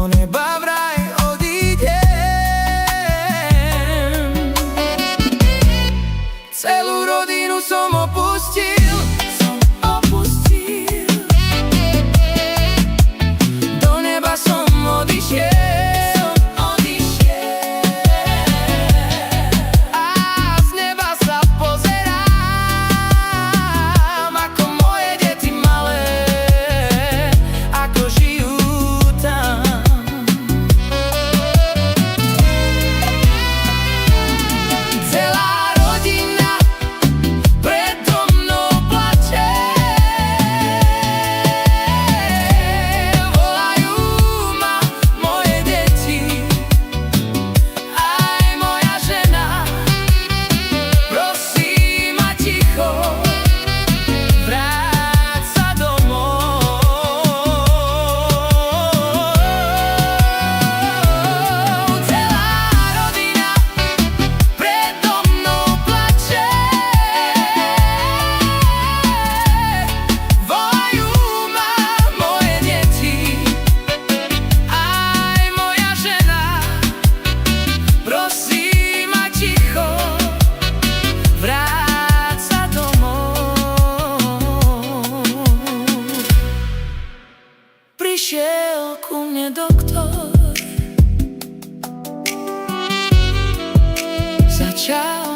do neba vraj odídem. Celú rodinu som opustil, do neba som odišiel, a z neba sa pozerám, ako moje deti malé, ako žijú tam. Celá rodina predo mnou plače, volajú ma moje deti, aj moja žena. Prosím ma ticho, vráť sa domov. Celá rodina predo mnou plače, volajú ma moje deti, aj moja žena. Prosím ma ticho, vráť sa domov. Prišiel ku mne doktor, začal